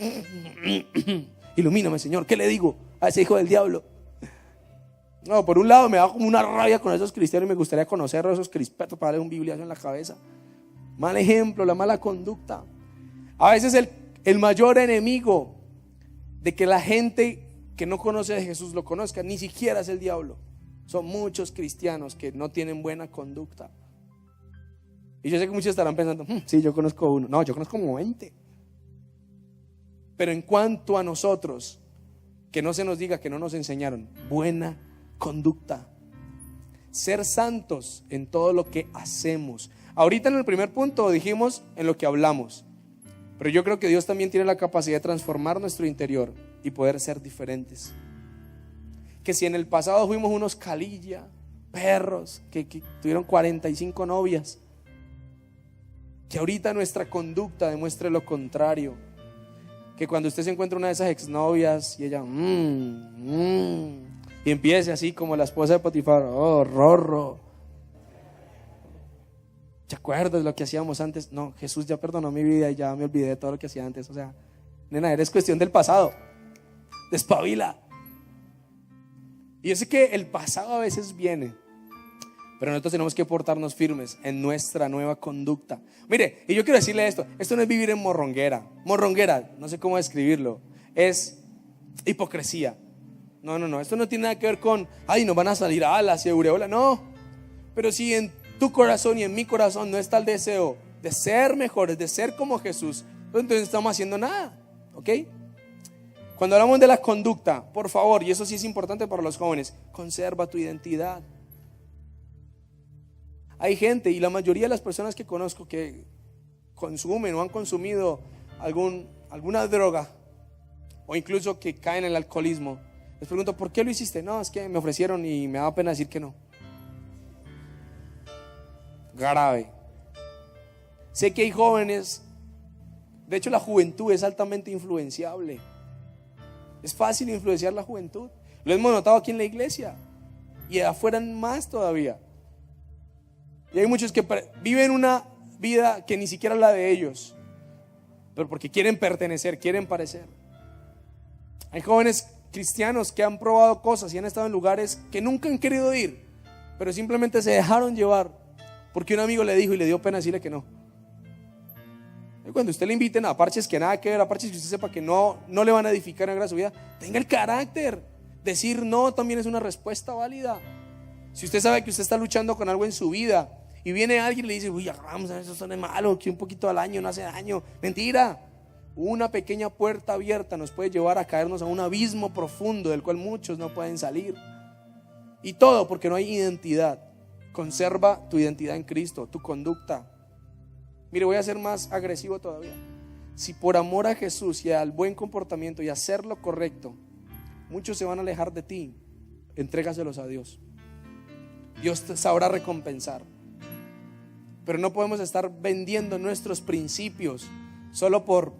ilumíname, Señor, ¿qué le digo a ese hijo del diablo? No, por un lado me da como una rabia con esos cristianos y me gustaría conocerlos, esos crispetos, para darle un bibliazo en la cabeza. Mal ejemplo, la mala conducta. A veces el mayor enemigo de que la gente que no conoce de Jesús lo conozca, ni siquiera es el diablo. Son muchos cristianos que no tienen buena conducta. Y yo sé que muchos estarán pensando, sí, yo conozco uno. No, yo conozco como 20. Pero en cuanto a nosotros, que no se nos diga que no nos enseñaron buena conducta, ser santos en todo lo que hacemos. Ahorita en el primer punto dijimos en lo que hablamos, pero yo creo que Dios también tiene la capacidad de transformar nuestro interior y poder ser diferentes. Que si en el pasado fuimos unos calilla, perros que tuvieron 45 novias, que ahorita nuestra conducta demuestre lo contrario. Que cuando usted se encuentra una de esas exnovias y ella y empiece así como la esposa de Potifar, oh, Rorro, ¿te acuerdas lo que hacíamos antes? No, Jesús ya perdonó mi vida y ya me olvidé de todo lo que hacía antes. O sea, nena, eres cuestión del pasado. Despabila. Y yo sé que el pasado a veces viene, pero nosotros tenemos que portarnos firmes en nuestra nueva conducta. Mire, y yo quiero decirle esto no es vivir en morronguera. Morronguera, no sé cómo describirlo, es hipocresía. No, esto no tiene nada que ver con, ay, nos van a salir alas y aureola. No, pero si en tu corazón y en mi corazón no está el deseo de ser mejores, de ser como Jesús, entonces no estamos haciendo nada, ¿ok? Cuando hablamos de la conducta, por favor, y eso sí es importante para los jóvenes, conserva tu identidad. Hay gente, y la mayoría de las personas que conozco que consumen o han consumido alguna droga, o incluso que caen en el alcoholismo, les pregunto, ¿por qué lo hiciste? No, es que me ofrecieron y me daba pena decir que no. Grave. Sé que hay jóvenes, de hecho la juventud es altamente influenciable. Es fácil influenciar la juventud. Lo hemos notado aquí en la iglesia y afuera más todavía. Y hay muchos que viven una vida que ni siquiera es la de ellos, pero porque quieren pertenecer, quieren parecer. Hay jóvenes cristianos que han probado cosas y han estado en lugares que nunca han querido ir, pero simplemente se dejaron llevar porque un amigo le dijo y le dio pena decirle que no. Y cuando usted le inviten a parches que nada que ver, a parches que usted sepa que no le van a edificar en su vida, tenga el carácter. Decir no también es una respuesta válida. Si usted sabe que usted está luchando con algo en su vida y viene alguien y le dice, uy, vamos, eso es malo, que un poquito al año no hace daño. Mentira. Una pequeña puerta abierta nos puede llevar a caernos a un abismo profundo del cual muchos no pueden salir. Y todo porque no hay identidad. Conserva tu identidad en Cristo, tu conducta. Mire, voy a ser más agresivo todavía. Si por amor a Jesús y al buen comportamiento y hacer lo correcto, muchos se van a alejar de ti, entrégaselos a Dios. Dios te sabrá recompensar. Pero no podemos estar vendiendo nuestros principios solo por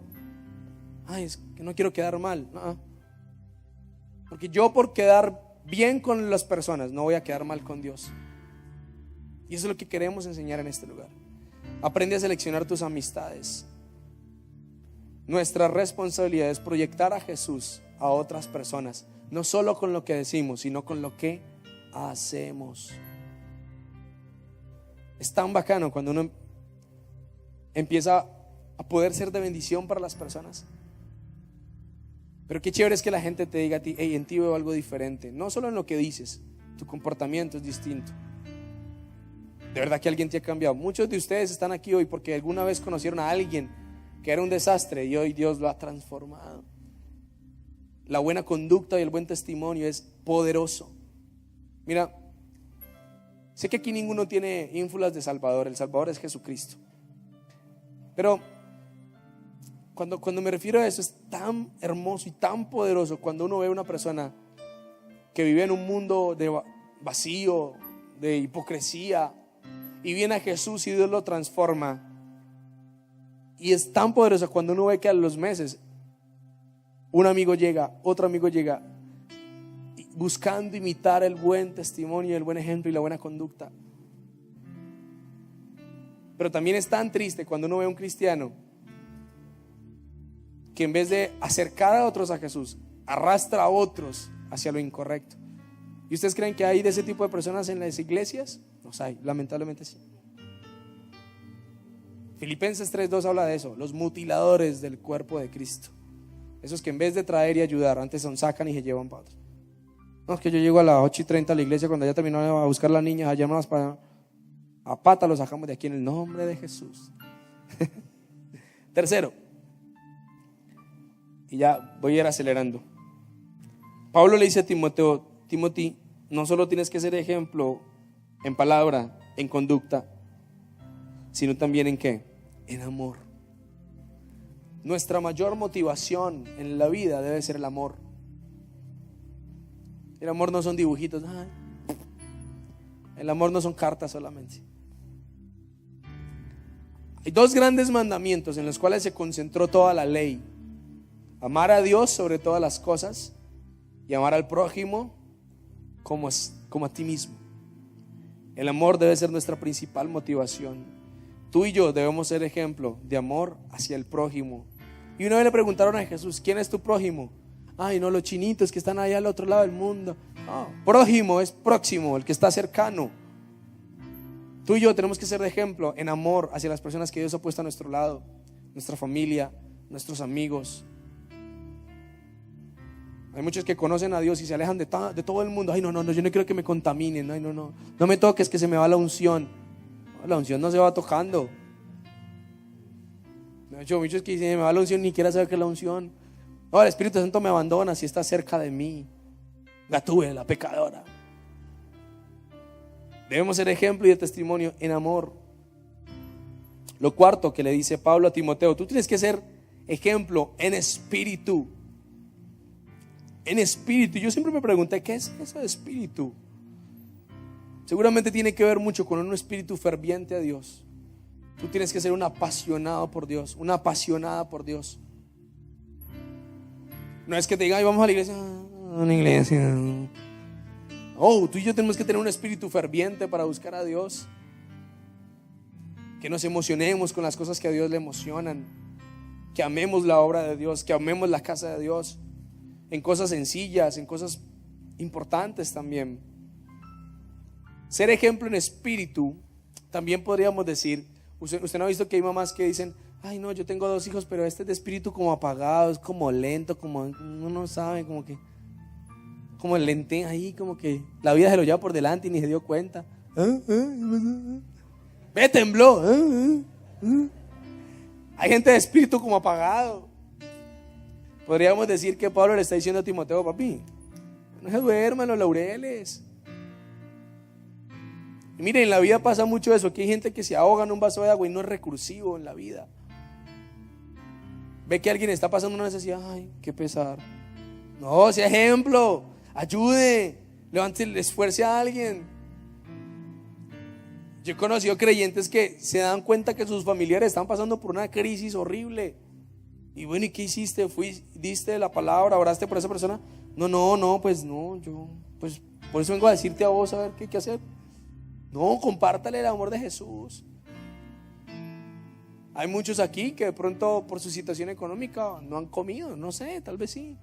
es que no quiero quedar mal. No. Porque yo por quedar bien con las personas no voy a quedar mal con Dios. Y eso es lo que queremos enseñar en este lugar. Aprende a seleccionar tus amistades. Nuestra responsabilidad es proyectar a Jesús a otras personas, no solo con lo que decimos, sino con lo que hacemos. Es tan bacano cuando uno empieza a poder ser de bendición para las personas. Pero qué chévere es que la gente te diga a ti, hey, en ti veo algo diferente. No solo en lo que dices, tu comportamiento es distinto. De verdad que alguien te ha cambiado. Muchos de ustedes están aquí hoy porque alguna vez conocieron a alguien que era un desastre y hoy Dios lo ha transformado. La buena conducta y el buen testimonio es poderoso. Mira, sé que aquí ninguno tiene ínfulas de Salvador. El Salvador es Jesucristo. Pero Cuando me refiero a eso, es tan hermoso y tan poderoso cuando uno ve a una persona que vive en un mundo de vacío, de hipocresía, y viene a Jesús y Dios lo transforma. Y es tan poderoso cuando uno ve que a los meses un amigo llega, otro amigo llega, buscando imitar el buen testimonio, el buen ejemplo y la buena conducta. Pero también es tan triste cuando uno ve a un cristiano que en vez de acercar a otros a Jesús, arrastra a otros hacia lo incorrecto. ¿Y ustedes creen que hay de ese tipo de personas en las iglesias? Los hay, lamentablemente sí. Filipenses 3:2 habla de eso, los mutiladores del cuerpo de Cristo. Esos que en vez de traer y ayudar, antes son sacan y se llevan para otros. No, es que yo llego a las 8:30 a la iglesia, cuando ya terminó a buscar a las niñas, allá más para a pata los sacamos de aquí en el nombre de Jesús. Tercero, y ya voy a ir acelerando. Pablo le dice a Timothy, no solo tienes que ser ejemplo en palabra, en conducta, sino también en ¿qué? En amor. Nuestra mayor motivación en la vida debe ser el amor. El amor no son dibujitos. Ay. El amor no son cartas solamente. Hay dos grandes mandamientos en los cuales se concentró toda la ley: amar a Dios sobre todas las cosas y amar al prójimo como a ti mismo. El amor debe ser nuestra principal motivación. Tú y yo debemos ser ejemplo de amor hacia el prójimo. Y una vez le preguntaron a Jesús, ¿quién es tu prójimo? Ay, no, los chinitos que están allá al otro lado del mundo. No, prójimo es próximo, el que está cercano. Tú y yo tenemos que ser de ejemplo en amor hacia las personas que Dios ha puesto a nuestro lado, nuestra familia, nuestros amigos. Hay muchos que conocen a Dios y se alejan de todo el mundo. Ay, no, yo no quiero que me contaminen. Ay, no me toques, que se me va la unción. La unción no se va tocando. De hecho, muchos que dicen, me va la unción, ni quiera saber qué es la unción. No, el Espíritu Santo me abandona si está cerca de mí. La tuve, la pecadora. Debemos ser ejemplo y de testimonio en amor. Lo cuarto que le dice Pablo a Timoteo, tú tienes que ser ejemplo en espíritu. En espíritu. Yo siempre me pregunté, ¿qué es eso de espíritu? Seguramente tiene que ver mucho con un espíritu ferviente a Dios. Tú tienes que ser un apasionado por Dios, una apasionada por Dios. No es que te diga, ay, vamos a la iglesia. A la iglesia. Oh, tú y yo tenemos que tener un espíritu ferviente para buscar a Dios. Que nos emocionemos con las cosas que a Dios le emocionan. Que amemos la obra de Dios, que amemos la casa de Dios. En cosas sencillas, en cosas importantes también. Ser ejemplo en espíritu, también podríamos decir, usted no ha visto que hay mamás que dicen, ay no, yo tengo 2 hijos, pero este es de espíritu como apagado, es como lento, como uno no sabe, como el lente ahí, como que la vida se lo lleva por delante y ni se dio cuenta. Ve, tembló. Hay gente de espíritu como apagado. Podríamos decir que Pablo le está diciendo a Timoteo, papi, no se duerman los laureles. Y miren, en la vida pasa mucho eso, que hay gente que se ahoga en un vaso de agua y no es recursivo en la vida. Ve que alguien está pasando una necesidad, ay, qué pesar. No, sea ejemplo, ayude, levante, esfuerce a alguien. Yo he conocido creyentes que se dan cuenta que sus familiares están pasando por una crisis horrible. Y bueno, ¿y qué hiciste? ¿Diste la palabra? ¿Oraste por esa persona? No, pues no, yo, pues por eso vengo a decirte a vos a ver qué hacer. No, compártale el amor de Jesús. Hay muchos aquí que de pronto por su situación económica no han comido, no sé, tal vez sí.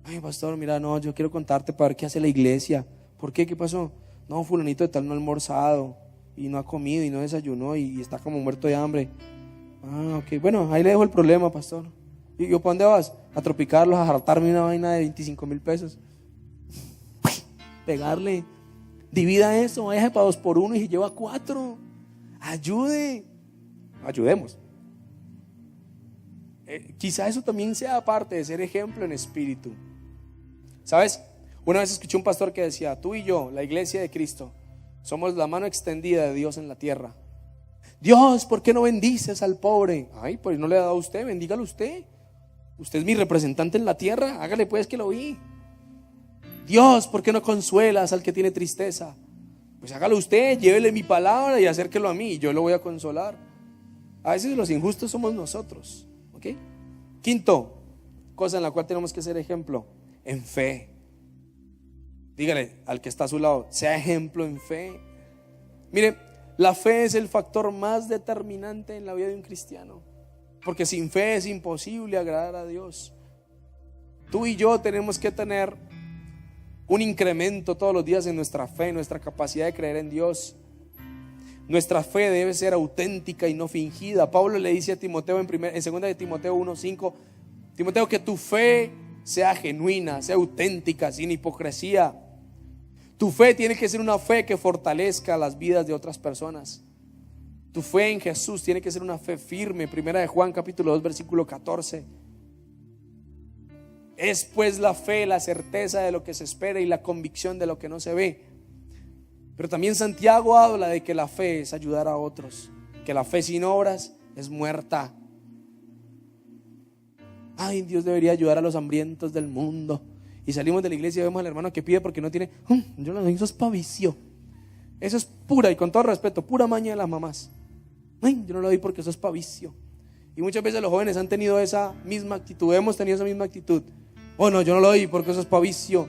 Ay, pastor, mira, no, yo quiero contarte para ver qué hace la iglesia. ¿Por qué? ¿Qué pasó? No, fulanito de tal no ha almorzado y no ha comido y no desayunó y está como muerto de hambre. Ah, ok, bueno, ahí le dejo el problema, pastor. ¿Y yo para dónde vas? A tropicarlos, a hartarme una vaina de 25,000 pesos. Pegarle. Divida eso, vaya para 2 por 1 y lleva 4. Ayudemos. Quizá eso también sea parte de ser ejemplo en espíritu. ¿Sabes? Una vez escuché un pastor que decía, tú y yo, la iglesia de Cristo, somos la mano extendida de Dios en la tierra. Dios, ¿por qué no bendices al pobre? Ay, pues no le ha dado a usted, bendígalo usted. Usted es mi representante en la tierra, hágale pues que lo vi. Dios, ¿por qué no consuelas al que tiene tristeza? Pues hágalo usted, llévele mi palabra y acérquelo a mí y yo lo voy a consolar. A veces los injustos somos nosotros, ¿ok? Quinto, cosa en la cual tenemos que ser ejemplo, en fe. Dígale al que está a su lado, sea ejemplo en fe. Mire, la fe es el factor más determinante en la vida de un cristiano, porque sin fe es imposible agradar a Dios. Tú y yo tenemos que tener un incremento todos los días en nuestra fe, en nuestra capacidad de creer en Dios. Nuestra fe debe ser auténtica y no fingida. Pablo le dice a Timoteo en 2 de Timoteo 1:5, Timoteo, que tu fe sea genuina, sea auténtica, sin hipocresía. Tu fe tiene que ser una fe que fortalezca las vidas de otras personas. Tu fe en Jesús tiene que ser una fe firme. 1 de Juan capítulo 2 versículo 14. Es pues la fe, la certeza de lo que se espera y la convicción de lo que no se ve. Pero también Santiago habla de que la fe es ayudar a otros, que la fe sin obras es muerta. Ay, Dios debería ayudar a los hambrientos del mundo. Y salimos de la iglesia y vemos al hermano que pide porque no tiene. Yo lo digo, eso es pa' vicio. Eso es pura, y con todo respeto, pura maña de las mamás. Ay, yo no lo doy porque eso es pa' vicio. Y muchas veces los jóvenes han tenido esa misma actitud, hemos tenido esa misma actitud. No, yo no lo doy porque eso es pa' vicio.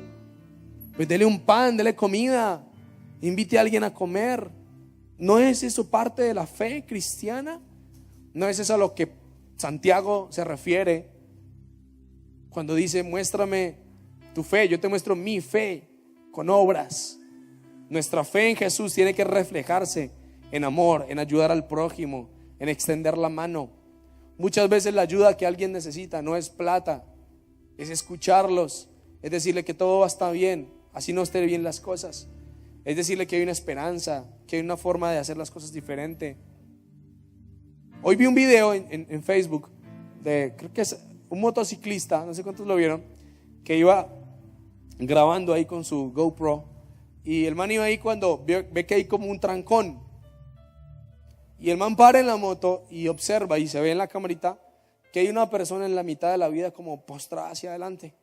Pues dele un pan, dele comida, invite a alguien a comer. ¿No es eso parte de la fe cristiana? ¿No es eso a lo que Santiago se refiere cuando dice, muéstrame tu fe, yo te muestro mi fe con obras? Nuestra fe en Jesús tiene que reflejarse en amor, en ayudar al prójimo, en extender la mano. Muchas veces la ayuda que alguien necesita no es plata, es escucharlos, es decirle que todo va a estar bien, así no estén bien las cosas. Es decirle que hay una esperanza, que hay una forma de hacer las cosas diferente. Hoy vi un video en Facebook de, creo que es un motociclista, no sé cuántos lo vieron, que iba grabando ahí con su GoPro. Y el man iba ahí cuando ve que hay como un trancón. Y el man para en la moto y observa y se ve en la camarita que hay una persona en la mitad de la vida como postrada hacia adelante.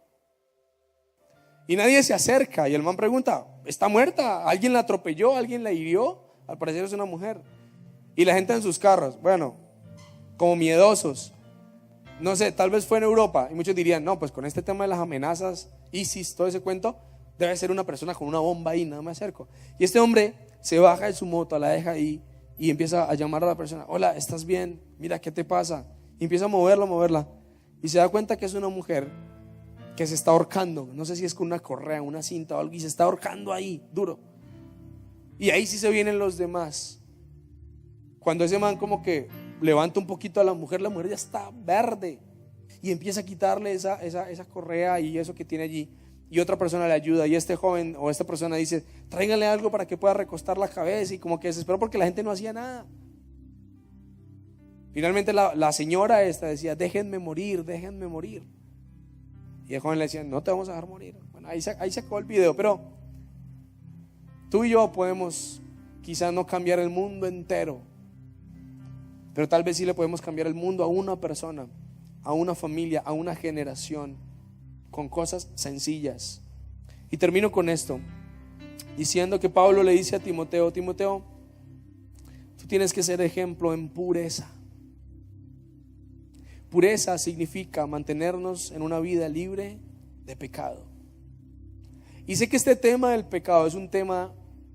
Y nadie se acerca. Y el man pregunta, ¿está muerta? ¿Alguien la atropelló? ¿Alguien la hirió? Al parecer es una mujer. Y la gente en sus carros, bueno, como miedosos. No sé, tal vez fue en Europa. Y muchos dirían, no, pues con este tema de las amenazas, ISIS, todo ese cuento, debe ser una persona con una bomba ahí, nada me acerco. Y este hombre se baja de su moto, la deja ahí y empieza a llamar a la persona. Hola, ¿estás bien? Mira, ¿qué te pasa? Y empieza a moverla. Y se da cuenta que es una mujer que se está ahorcando. No sé si es con una correa, una cinta o algo, y se está ahorcando ahí, duro. Y ahí sí se vienen los demás. Cuando ese man como que levanta un poquito a la mujer ya está verde. Y empieza a quitarle esa correa y eso que tiene allí. Y otra persona le ayuda, y este joven o esta persona dice, tráigale algo para que pueda recostar la cabeza, y como que desesperó porque la gente no hacía nada. Finalmente la señora esta decía, déjenme morir. Y el joven le decía, no te vamos a dejar morir. Bueno, ahí se acabó el video. Pero tú y yo podemos quizás no cambiar el mundo entero, pero tal vez sí le podemos cambiar el mundo a una persona, a una familia, a una generación, con cosas sencillas. Y termino con esto, diciendo que Pablo le dice a Timoteo, Timoteo, tú tienes que ser ejemplo en pureza. Pureza significa mantenernos en una vida libre de pecado. Y sé que este tema del pecado es un tema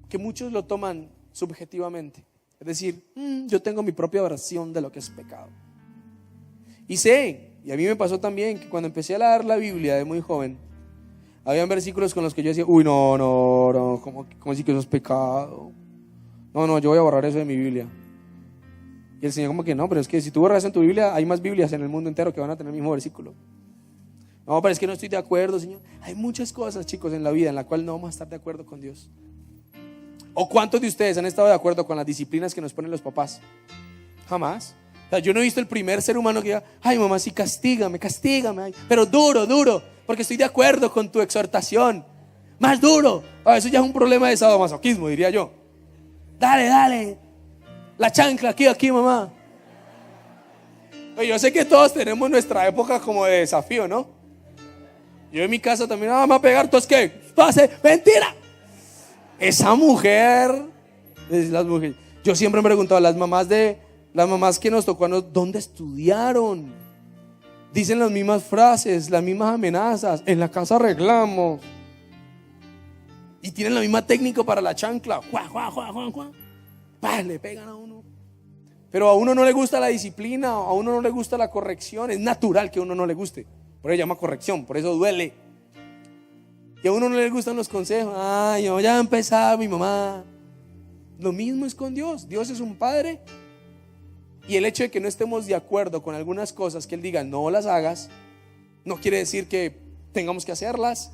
que muchos lo toman subjetivamente. Es decir, yo tengo mi propia versión de lo que es pecado. Y sé, y a mí me pasó también, que cuando empecé a leer la Biblia de muy joven, habían versículos con los que yo decía, no, ¿cómo así que eso es pecado? No, yo voy a borrar eso de mi Biblia. Y el Señor como que no, pero es que si tú borras en tu Biblia, hay más Biblias en el mundo entero que van a tener el mismo versículo. No, pero es que no estoy de acuerdo, Señor. Hay muchas cosas, chicos, en la vida en la cual no vamos a estar de acuerdo con Dios. ¿O cuántos de ustedes han estado de acuerdo con las disciplinas que nos ponen los papás? Jamás. O sea, yo no he visto el primer ser humano que diga, ay mamá, sí, castígame, ay, pero duro, porque estoy de acuerdo con tu exhortación. Más duro. Eso ya es un problema de sadomasoquismo, diría yo. Dale. La chancla, aquí, mamá. Oye, yo sé que todos tenemos nuestra época como de desafío, ¿no? Yo en mi casa también, me va a pegar, ¿entonces qué? ¡Pase! ¡Mentira! Esa mujer, las mujeres. Yo siempre me he preguntado, las mamás que nos tocó, ¿dónde estudiaron? Dicen las mismas frases, las mismas amenazas. En la casa arreglamos. Y tienen la misma técnica para la chancla. Le pegan a uno. Pero a uno no le gusta la disciplina, a uno no le gusta la corrección. Es natural que a uno no le guste. Por eso se llama corrección, por eso duele. Y a uno no le gustan los consejos. Ay, yo ya empezaba mi mamá. Lo mismo es con Dios. Dios es un padre. Y el hecho de que no estemos de acuerdo con algunas cosas que Él diga no las hagas, no quiere decir que tengamos que hacerlas,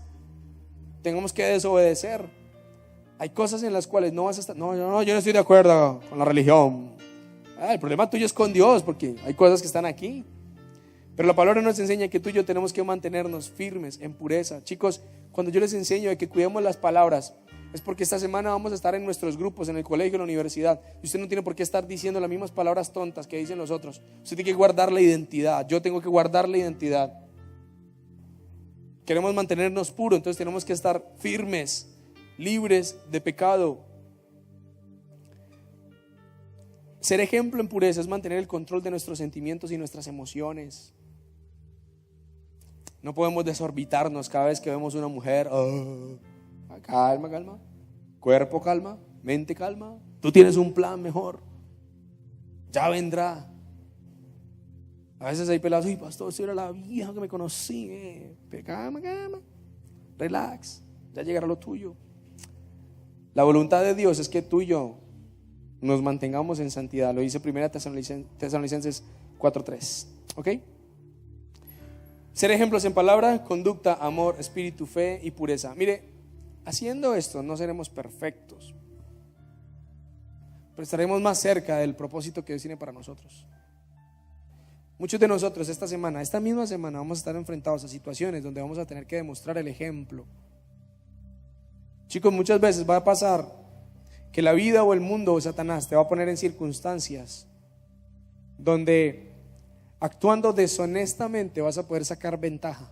tengamos que desobedecer. Hay cosas en las cuales no vas a estar. No, yo no estoy de acuerdo con la religión. El problema tuyo es con Dios, porque hay cosas que están aquí. Pero la palabra nos enseña que tú y yo tenemos que mantenernos firmes en pureza. Chicos, cuando yo les enseño de que cuidemos las palabras, es porque esta semana vamos a estar en nuestros grupos, en el colegio, en la universidad. Y usted no tiene por qué estar diciendo las mismas palabras tontas que dicen los otros. Usted tiene que guardar la identidad. Yo tengo que guardar la identidad. Queremos mantenernos puros, entonces tenemos que estar firmes, libres de pecado. Ser ejemplo en pureza es mantener el control de nuestros sentimientos y nuestras emociones. No podemos desorbitarnos cada vez que vemos una mujer. Calma. Cuerpo calma, mente calma. Tú tienes un plan mejor. Ya vendrá. A veces hay pelados. Uy, pastor, si era la vieja que me conocí. Calma. Relax. Ya llegará lo tuyo. La voluntad de Dios es que tú y yo nos mantengamos en santidad. Lo dice 1 Tesalonicenses 4:3. ¿Ok? Ser ejemplos en palabra, conducta, amor, espíritu, fe y pureza. Mire, haciendo esto no seremos perfectos, pero estaremos más cerca del propósito que Dios tiene para nosotros. Muchos de nosotros esta misma semana vamos a estar enfrentados a situaciones donde vamos a tener que demostrar el ejemplo. Chicos, muchas veces va a pasar que la vida o el mundo o Satanás te va a poner en circunstancias donde actuando deshonestamente vas a poder sacar ventaja.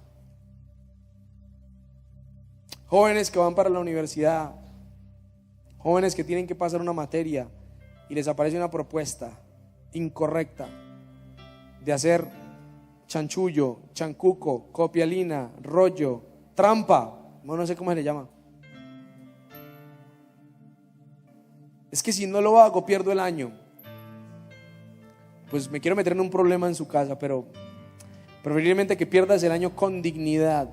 Jóvenes que van para la universidad, jóvenes que tienen que pasar una materia y les aparece una propuesta incorrecta de hacer chanchullo, chancuco, copialina, rollo, trampa, no sé cómo se le llama. Es que si no lo hago pierdo el año. Pues me quiero meter en un problema en su casa, pero preferiblemente que pierdas el año con dignidad.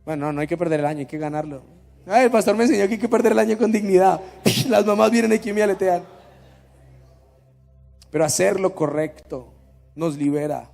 Bueno, no hay que perder el año, hay que ganarlo. El pastor me enseñó que hay que perder el año con dignidad. Las mamás vienen aquí y me aletean. Pero hacer lo correcto nos libera.